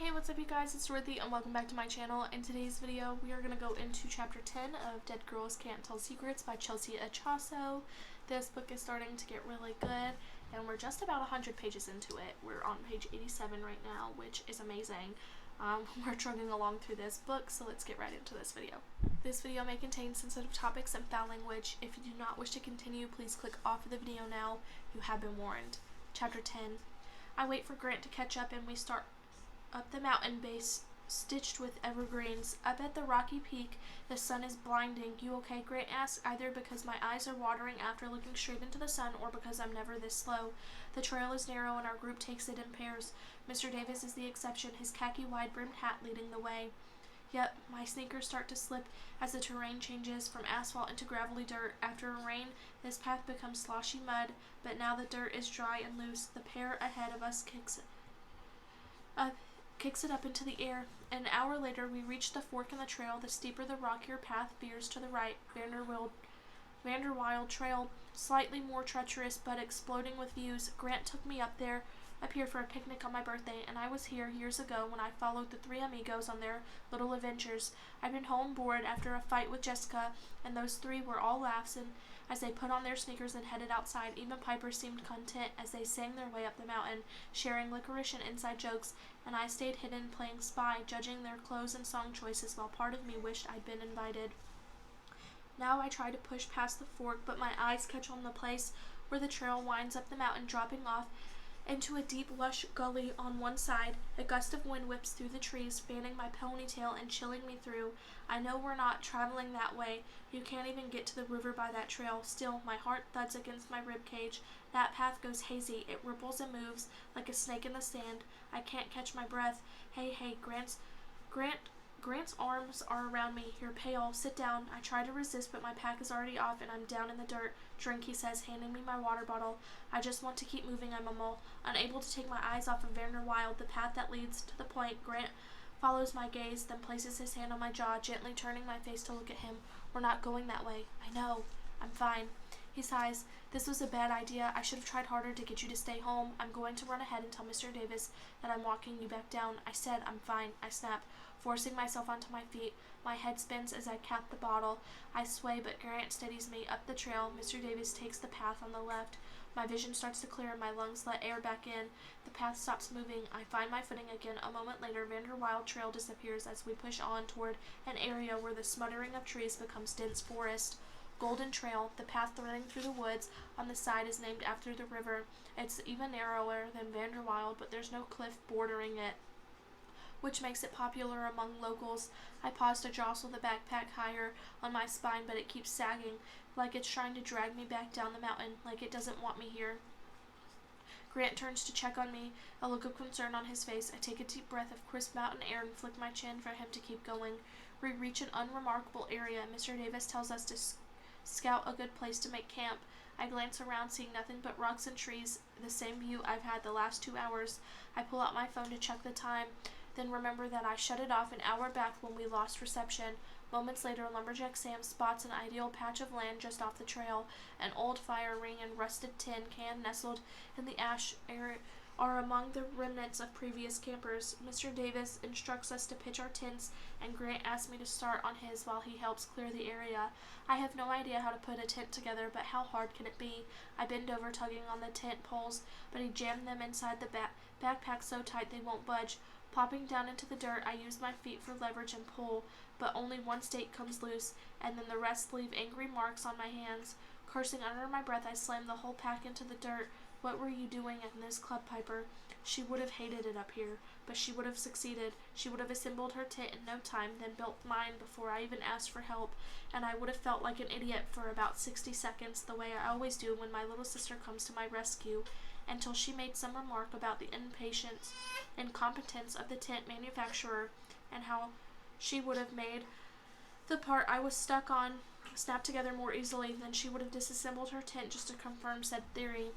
Hey, what's up you guys, it's Dorothy and welcome back to my channel. In today's video, we are going to go into chapter 10 of Dead Girls Can't Tell Secrets by Ch10. This book is starting to get really good and we're just about 100 pages into it. We're on page 87 right now, which is amazing. We're trucking along through this book, so let's get right into this video. This video may contain sensitive topics and foul language. If you do not wish to continue, please click off of the video now. You have been warned. Chapter 10. I wait for Grant to catch up and we start up the mountain base, stitched with evergreens. Up at the rocky peak, the sun is blinding. You okay? Grant asks, either because my eyes are watering after looking straight into the sun or because I'm never this slow. The trail is narrow and our group takes it in pairs. Mr. Davis is the exception, his khaki wide-brimmed hat leading the way. Yep, my sneakers start to slip as the terrain changes from asphalt into gravelly dirt. After a rain, this path becomes sloshy mud, but now the dirt is dry and loose. The pair ahead of us kicks it up into the air. An hour later, we reach the fork in the trail. The steeper the rockier path veers to the right. Vanderwild Trail, slightly more treacherous but exploding with views. Grant took me up here for a picnic on my birthday, and I was here years ago when I followed the three amigos on their little adventures. I'd been home bored after a fight with Jessica, and those three were all laughs as they put on their sneakers and headed outside. Even Piper seemed content as they sang their way up the mountain, sharing licorice and inside jokes, and I stayed hidden playing spy, judging their clothes and song choices, while part of me wished I'd been invited. Now I try to push past the fork, but my eyes catch on the place where the trail winds up the mountain, dropping off into a deep, lush gully on one side. A gust of wind whips through the trees, fanning my ponytail and chilling me through. I know we're not traveling that way. You can't even get to the river by that trail. Still, my heart thuds against my rib cage. That path goes hazy. It ripples and moves like a snake in the sand. I can't catch my breath. Hey, Grant's arms are around me. You're pale. Sit down. I try to resist, but my pack is already off and I'm down in the dirt. Drink, he says, handing me my water bottle. I just want to keep moving, I mumble, unable to take my eyes off of Vanderwild, the path that leads to the point. Grant follows my gaze, then places his hand on my jaw, gently turning my face to look at him. We're not going that way. I know. I'm fine. He sighs. This was a bad idea. I should have tried harder to get you to stay home. I'm going to run ahead and tell Mr. Davis that I'm walking you back down. I said I'm fine. I snap, forcing myself onto my feet. My head spins as I cap the bottle. I sway, but Grant steadies me up the trail. Mr. Davis takes the path on the left. My vision starts to clear and my lungs let air back in. The path stops moving. I find my footing again. A moment later, Vanderwild Trail disappears as we push on toward an area where the smuttering of trees becomes dense forest. Golden Trail, the path threading through the woods on the side, is named after the river. It's even narrower than Vanderwild, but there's no cliff bordering it, which makes it popular among locals. I pause to jostle the backpack higher on my spine, but it keeps sagging, like it's trying to drag me back down the mountain, like it doesn't want me here. Grant turns to check on me, a look of concern on his face. I take a deep breath of crisp mountain air and flick my chin for him to keep going. We reach an unremarkable area. Mr. Davis tells us to scout a good place to make camp. I glance around, seeing nothing but rocks and trees, the same view I've had the last 2 hours. I pull out my phone to check the time, then remember that I shut it off an hour back when we lost reception. Moments later, Lumberjack Sam spots an ideal patch of land just off the trail. An old fire ring and rusted tin can nestled in the ash area are among the remnants of previous campers. Mr. Davis instructs us to pitch our tents, and Grant asks me to start on his while he helps clear the area. I have no idea how to put a tent together, but how hard can it be? I bend over, tugging on the tent poles, but he jammed them inside the backpack so tight they won't budge. Plopping down into the dirt, I use my feet for leverage and pull, but only one stake comes loose, and then the rest leave angry marks on my hands. Cursing under my breath, I slam the whole pack into the dirt. What were you doing in this club, Piper? She would have hated it up here, but she would have succeeded. She would have assembled her tent in no time, then built mine before I even asked for help, and I would have felt like an idiot for about 60 seconds, the way I always do when my little sister comes to my rescue, until she made some remark about the incompetence of the tent manufacturer, and how she would have made the part I was stuck on snap together more easily. Then she would have disassembled her tent just to confirm said theory.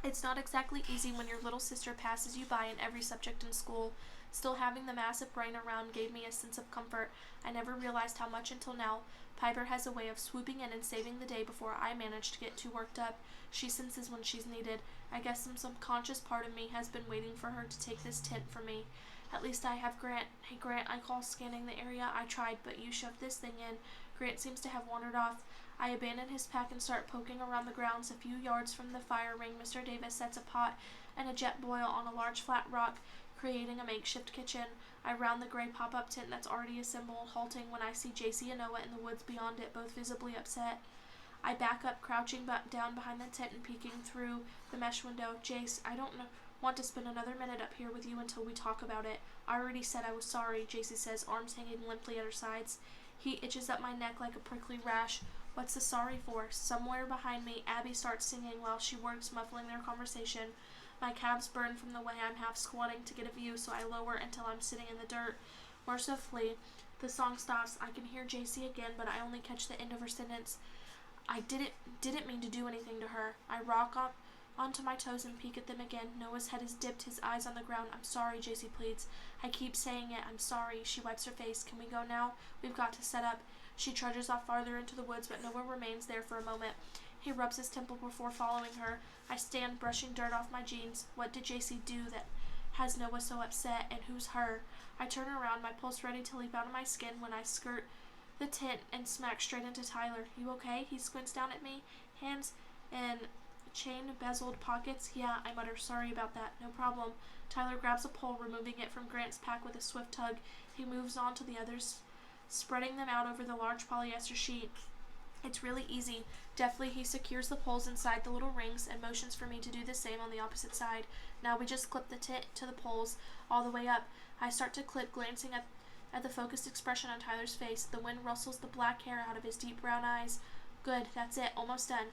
It's not exactly easy when your little sister passes you by in every subject in school. Still, having the massive brain around gave me a sense of comfort. I never realized how much until now. Piper has a way of swooping in and saving the day before I manage to get too worked up. She senses when she's needed. I guess some subconscious part of me has been waiting for her to take this tent from me. At least I have Grant. Hey, Grant, I call, scanning the area. I tried, but you shoved this thing in. Grant seems to have wandered off. I abandon his pack and start poking around the grounds. A few yards from the fire ring, Mr. Davis sets a pot and a jet boil on a large flat rock, creating a makeshift kitchen. I round the gray pop-up tent that's already assembled, halting when I see JC and Noah in the woods beyond it, both visibly upset. I back up, crouching down behind the tent and peeking through the mesh window. Jace, I don't want to spend another minute up here with you until we talk about it. I already said I was sorry, JC says, arms hanging limply at her sides. He itches up my neck like a prickly rash. What's the sorry for? Somewhere behind me, Abby starts singing while she works, muffling their conversation. My calves burn from the way I'm half squatting to get a view, so I lower until I'm sitting in the dirt. Mercifully, the song stops. I can hear JC again, but I only catch the end of her sentence. I didn't mean to do anything to her. I rock up onto my toes and peek at them again. Noah's head is dipped, his eyes on the ground. I'm sorry, JC pleads. I keep saying it. I'm sorry. She wipes her face. Can we go now? We've got to set up. She trudges off farther into the woods, but Noah remains there for a moment. He rubs his temple before following her. I stand, brushing dirt off my jeans. What did JC do that has Noah so upset, and who's her? I turn around, my pulse ready to leap out of my skin when I skirt the tent and smack straight into Tyler. You okay? He squints down at me, hands in chain-bezeled pockets. Yeah, I mutter. Sorry about that. No problem. Tyler grabs a pole, removing it from Grant's pack with a swift tug. He moves on to the others, spreading them out over the large polyester sheet. It's really easy. Deftly, he secures the poles inside the little rings and motions for me to do the same on the opposite side. Now we just clip the tent to the poles all the way up. I start to clip, glancing at the focused expression on Tyler's face. The wind rustles the black hair out of his deep brown eyes. Good, that's it, almost done.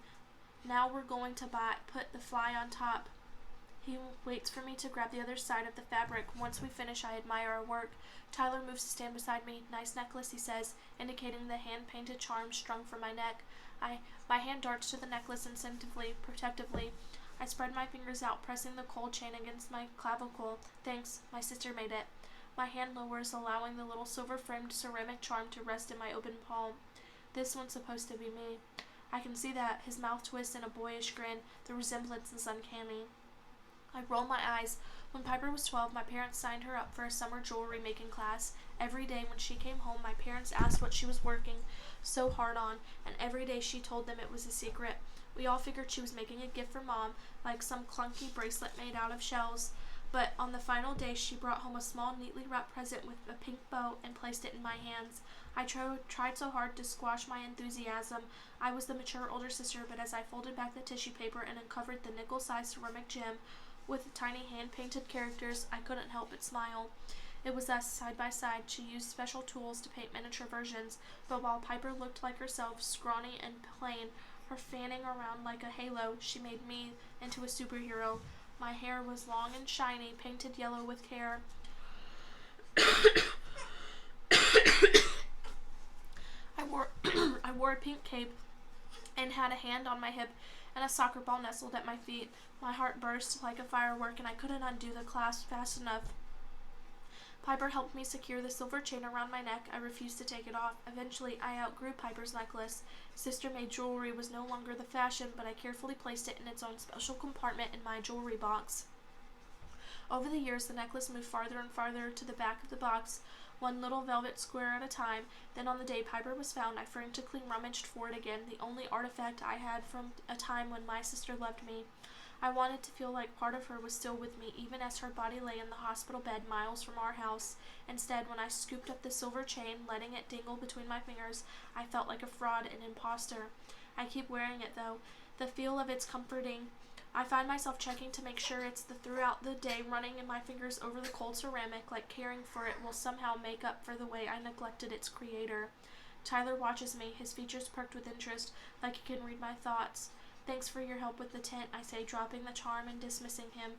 Now we're going to put the fly on top. He waits for me to grab the other side of the fabric. Once we finish, I admire our work. Tyler moves to stand beside me. Nice necklace, he says, indicating the hand-painted charm strung from my neck. My hand darts to the necklace instinctively, protectively. I spread my fingers out, pressing the cold chain against my clavicle. Thanks, my sister made it. My hand lowers, allowing the little silver-framed ceramic charm to rest in my open palm. This one's supposed to be me. I can see that. His mouth twists in a boyish grin. The resemblance is uncanny. I roll my eyes. When Piper was 12, my parents signed her up for a summer jewelry making class. Every day when she came home, my parents asked what she was working so hard on, and every day she told them it was a secret. We all figured she was making a gift for Mom, like some clunky bracelet made out of shells. But on the final day, she brought home a small, neatly wrapped present with a pink bow and placed it in my hands. I tried so hard to squash my enthusiasm. I was the mature older sister, but as I folded back the tissue paper and uncovered the nickel-sized ceramic gem with tiny hand-painted characters, I couldn't help but smile. It was us, side by side. She used special tools to paint miniature versions, but while Piper looked like herself, scrawny and plain, her fanning around like a halo, she made me into a superhero. My hair was long and shiny, painted yellow with care. I wore a pink cape and had a hand on my hip and a soccer ball nestled at my feet. My heart burst like a firework, and I couldn't undo the clasp fast enough. Piper helped me secure the silver chain around my neck. I refused to take it off. Eventually, I outgrew Piper's necklace. Sister-made jewelry was no longer the fashion, but I carefully placed it in its own special compartment in my jewelry box. Over the years, the necklace moved farther and farther to the back of the box, one little velvet square at a time. Then on the day Piper was found, I frantically rummaged for it again, the only artifact I had from a time when my sister loved me. I wanted to feel like part of her was still with me, even as her body lay in the hospital bed miles from our house. Instead, when I scooped up the silver chain, letting it dingle between my fingers, I felt like a fraud, an imposter. I keep wearing it, though. The feel of it's comforting. I find myself checking to make sure it's throughout the day, running in my fingers over the cold ceramic, like caring for it will somehow make up for the way I neglected its creator. Tyler watches me, his features perked with interest, like he can read my thoughts. Thanks for your help with the tent, I say, dropping the charm and dismissing him.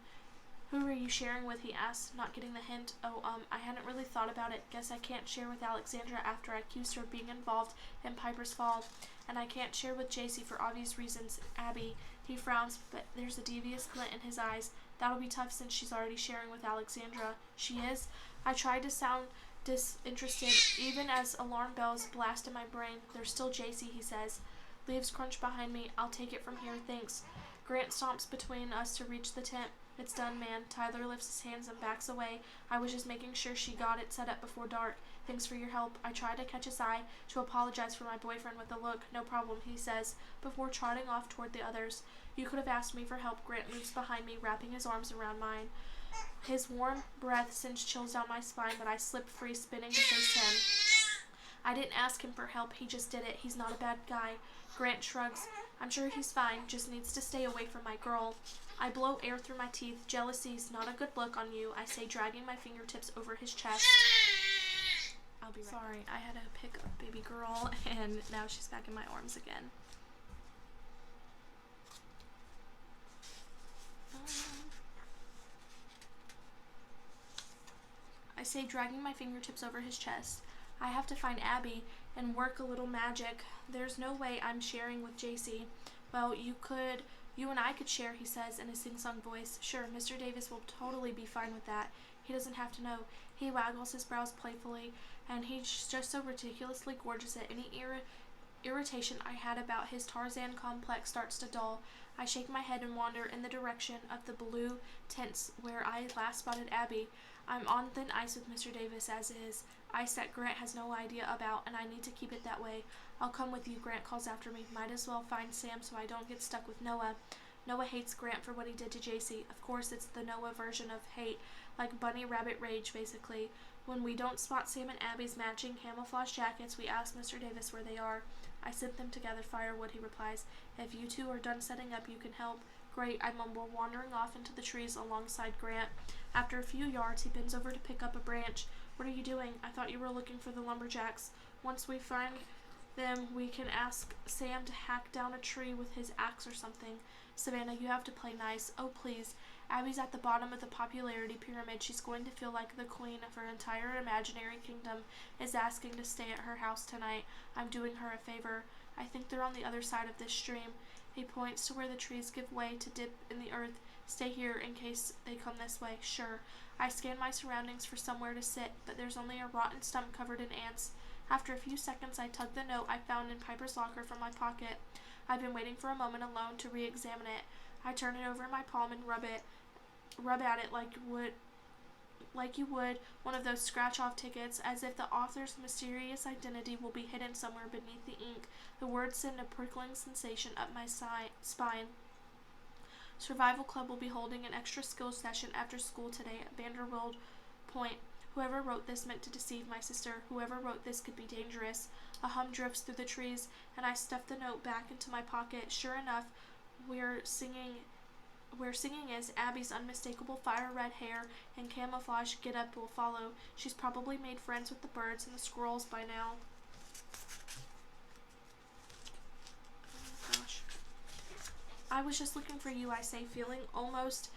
Who are you sharing with, he asks, not getting the hint. I hadn't really thought about it. Guess I can't share with Alexandra after I accused her of being involved in Piper's fall. And I can't share with JC for obvious reasons. Abby, he frowns, but there's a devious glint in his eyes. That'll be tough since she's already sharing with Alexandra. She is? I tried to sound disinterested, even as alarm bells blast in my brain. There's still JC, he says. Leaves crunch behind me. I'll take it from here, thanks. Grant stomps between us to reach the tent. It's done, man. Tyler lifts his hands and backs away. I was just making sure she got it set up before dark. Thanks for your help. I try to catch his eye to apologize for my boyfriend with a look. No problem, he says, before trotting off toward the others. You could have asked me for help. Grant moves behind me, wrapping his arms around mine. His warm breath sends chills down my spine, but I slip free, spinning to face him. I didn't ask him for help. He just did it. He's not a bad guy. Grant shrugs. I'm sure he's fine. Just needs to stay away from my girl. I blow air through my teeth. Jealousy's not a good look on you, I say, dragging my fingertips over his chest. I'll be right back. Sorry, I had to pick up baby girl, and now she's back in my arms again. I say, dragging my fingertips over his chest. I have to find Abby and work a little magic. There's no way I'm sharing with JC. Well, you and I could share, he says in a sing-song voice. Sure, Mr. Davis will totally be fine with that. He doesn't have to know. He waggles his brows playfully, and he's just so ridiculously gorgeous that any irritation I had about his Tarzan complex starts to dull. I shake my head and wander in the direction of the blue tents where I last spotted Abby. I'm on thin ice with Mr. Davis as is, ice that Grant has no idea about, and I need to keep it that way. I'll come with you, Grant calls after me. Might as well find Sam so I don't get stuck with Noah. Noah hates Grant for what he did to JC. Of course, it's the Noah version of hate, like bunny rabbit rage, basically. When we don't spot Sam and Abby's matching camouflage jackets, we ask Mr. Davis where they are. I sent them together, firewood, he replies. If you two are done setting up, you can help. Great, I mumble, wandering off into the trees alongside Grant. After a few yards, he bends over to pick up a branch. What are you doing? I thought you were looking for the lumberjacks. Once we find them, we can ask Sam to hack down a tree with his axe or something. Savannah, you have to play nice. Oh, please. Abby's at the bottom of the popularity pyramid. She's going to feel like the queen of her entire imaginary kingdom is asking to stay at her house tonight. I'm doing her a favor. I think they're on the other side of this stream. He points to where the trees give way to dip in the earth. Stay here in case they come this way. Sure. I scan my surroundings for somewhere to sit, but there's only a rotten stump covered in ants. After a few seconds, I tug the note I found in Piper's locker from my pocket. I've been waiting for a moment alone to re-examine it. I turn it over in my palm and rub at it like you would one of those scratch-off tickets, as if the author's mysterious identity will be hidden somewhere beneath the ink. The words send a prickling sensation up my spine. Survival Club will be holding an extra skills session after school today at Vanderbilt Point. Whoever wrote this meant to deceive my sister. Whoever wrote this could be dangerous. A hum drifts through the trees, and I stuff the note back into my pocket. Sure enough, where singing is, Abby's unmistakable fire-red hair and camouflage get-up will follow. She's probably made friends with the birds and the squirrels by now. Oh, gosh. I was just looking for you, I say, feeling almost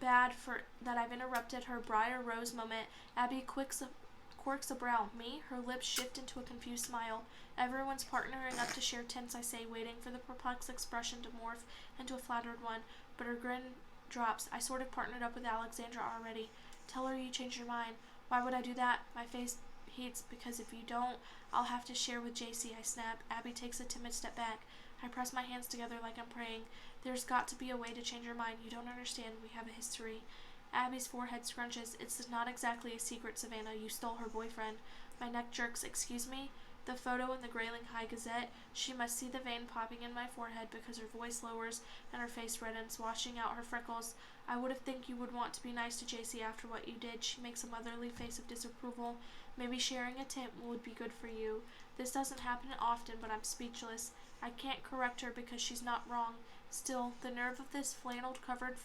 bad for that I've interrupted her briar rose moment. Abby quirks a brow. Me? Her lips shift into a confused smile. Everyone's partnering up to share tents, I say, waiting for the perplexed expression to morph into a flattered one, but her grin drops. I sort of partnered up with Alexandra already. Tell her you changed your mind. Why would I do that? My face heats. Because if you don't, I'll have to share with JC, I snap. Abby takes a timid step back. I press my hands together like I'm praying. There's got to be a way to change your mind. You don't understand. We have a history. Abby's forehead scrunches. It's not exactly a secret, Savannah. You stole her boyfriend. My neck jerks. Excuse me? The photo in the Grayling High Gazette. She must see the vein popping in my forehead because her voice lowers and her face reddens, washing out her freckles. I would have think you would want to be nice to JC after what you did. She makes a motherly face of disapproval. Maybe sharing a tent would be good for you. This doesn't happen often, but I'm speechless. I can't correct her because she's not wrong. Still, the nerve of this flannel-covered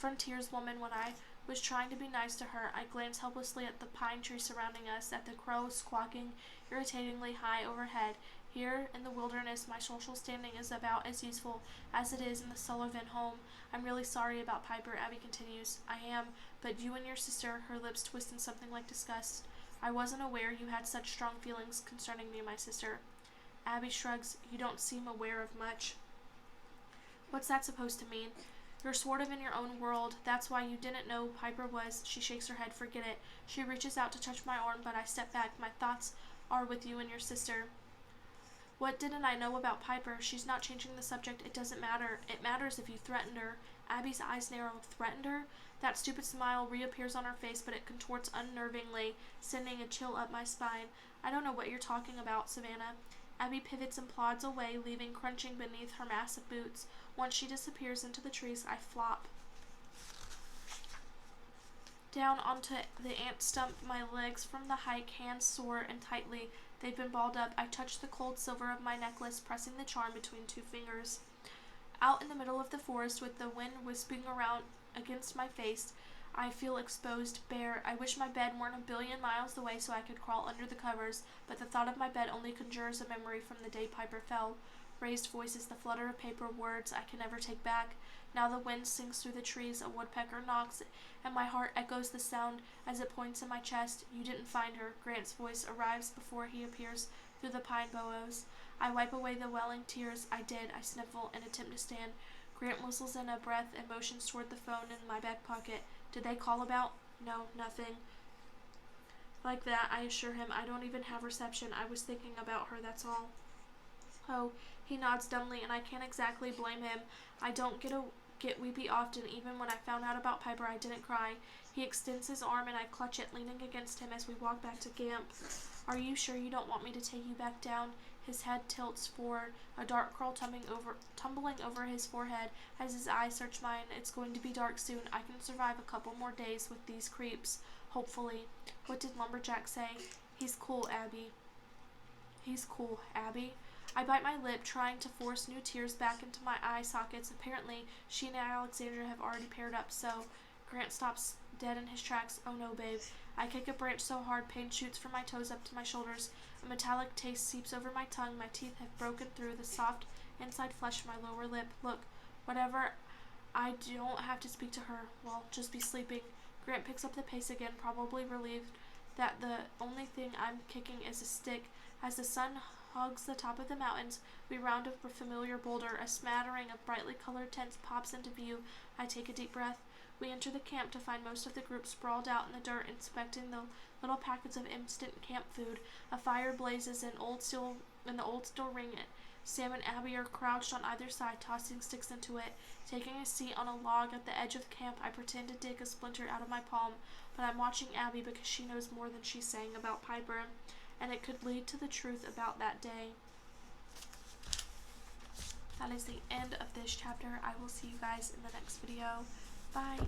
frontierswoman when I was trying to be nice to her. I glance helplessly at the pine tree surrounding us, at the crow squawking irritatingly high overhead. Here in the wilderness, my social standing is about as useful as it is in the Sullivan home. I'm really sorry about Piper, Abby continues. I am, but you and your sister, her lips twist in something like disgust. I wasn't aware you had such strong feelings concerning me and my sister. Abby shrugs. You don't seem aware of much. What's that supposed to mean? You're sort of in your own world. That's why you didn't know Piper was. She shakes her head. Forget it. She reaches out to touch my arm, but I step back. My thoughts are with you and your sister. What didn't I know about Piper? She's not changing the subject. It doesn't matter. It matters if you threatened her. Abby's eyes narrowed. Threatened her? That stupid smile reappears on her face, but it contorts unnervingly, sending a chill up my spine. I don't know what you're talking about, Savannah. Abby pivots and plods away, leaving crunching beneath her massive boots. Once she disappears into the trees, I flop down onto the ant stump, my legs from the hike, hands sore and tightly. They've been balled up. I touch the cold silver of my necklace, pressing the charm between two fingers. Out in the middle of the forest, with the wind whispering around against my face, I feel exposed, bare. I wish my bed weren't a billion miles away so I could crawl under the covers, but the thought of my bed only conjures a memory from the day Piper fell. Raised voices, the flutter of paper, words I can never take back. Now the wind sings through the trees, a woodpecker knocks, and my heart echoes the sound as it points in my chest. You didn't find her. Grant's voice arrives before he appears through the pine boughs. I wipe away the welling tears. I did. I sniffle and attempt to stand. Grant whistles in a breath and motions toward the phone in my back pocket. Did they call about? No, nothing like that, I assure him. I don't even have reception. I was thinking about her, that's all. Oh, he nods dumbly, and I can't exactly blame him. I don't get weepy often. Even when I found out about Piper, I didn't cry. He extends his arm, and I clutch it, leaning against him as we walk back to camp. Are you sure you don't want me to take you back down? His head tilts forward, a dark curl tumbling over his forehead as his eyes search mine. It's going to be dark soon. I can survive a couple more days with these creeps. Hopefully. What did Lumberjack say? He's cool, Abby. He's cool, Abby. I bite my lip, trying to force new tears back into my eye sockets. Apparently, she and Alexandra have already paired up, so Grant stops dead in his tracks. Oh no, babe. I kick a branch so hard, pain shoots from my toes up to my shoulders. A metallic taste seeps over my tongue. My teeth have broken through the soft inside flesh of my lower lip. Look, whatever, I don't have to speak to her. Well, just be sleeping. Grant picks up the pace again, probably relieved that the only thing I'm kicking is a stick. As the sun hugs the top of the mountains, we round a familiar boulder. A smattering of brightly colored tents pops into view. I take a deep breath. We enter the camp to find most of the group sprawled out in the dirt, inspecting the little packets of instant camp food. A fire blazes in the old steel ring. Sam and Abby are crouched on either side, tossing sticks into it. Taking a seat on a log at the edge of the camp, I pretend to dig a splinter out of my palm, but I'm watching Abby because she knows more than she's saying about Piper, and it could lead to the truth about that day. That is the end of this chapter. I will see you guys in the next video. Bye.